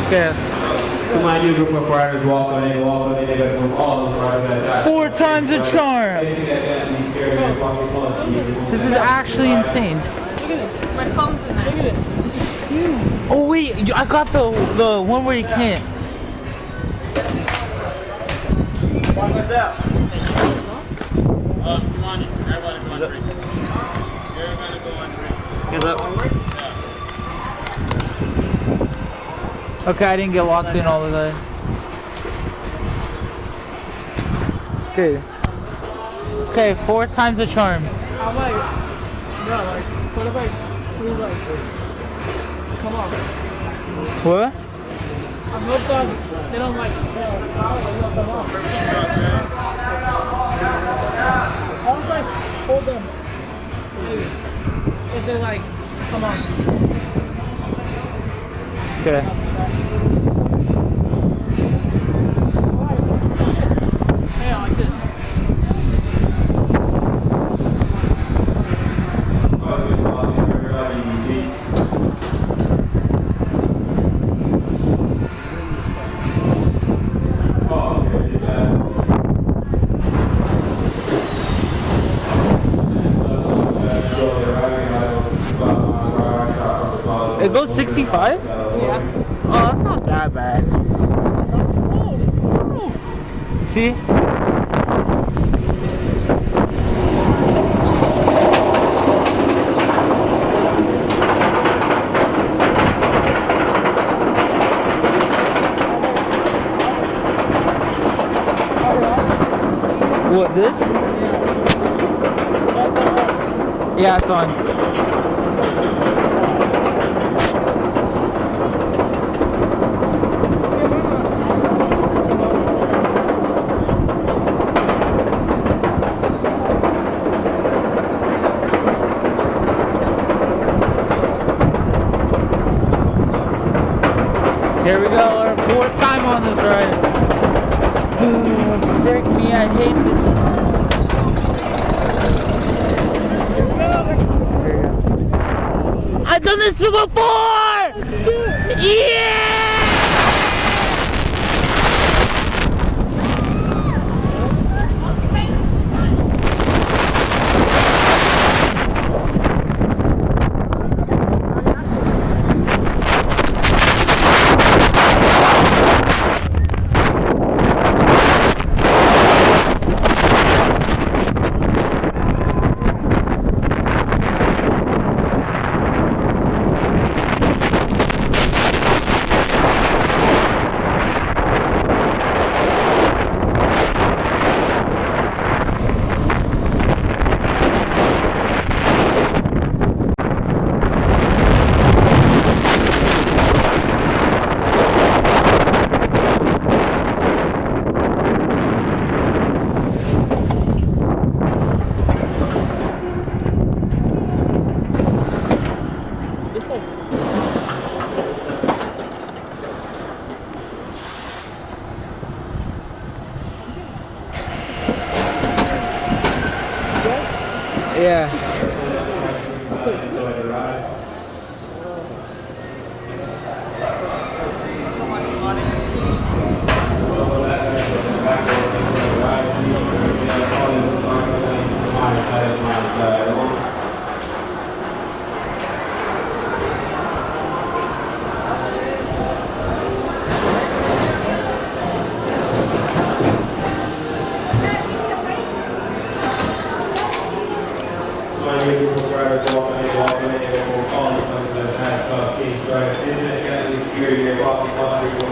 Okay. To my new group of riders, walk on in, they're going to move all of the riders that 4 times the charm. This is actually insane. My phone's in there. Look at it. Oh wait, I got the one where you can't. What's that? Come on, everybody go on three. Everybody go on three. Get up. Okay, I didn't get locked in all the way. Okay. Okay, 4 times the charm. I'm like, bro, like, what if I, please, like, come on. What? I'm hooked on, they don't like, come on. I was like, hold them. Maybe. If they're like, come on. Okay. Hey, I like this. It goes 65? Yeah. Oh, that's not that bad. See? What, this? Yeah, it's on. Here we go, our 4th time on this ride. Frick me, I hate this. I've done this before! Yeah! Yeah. Walking in,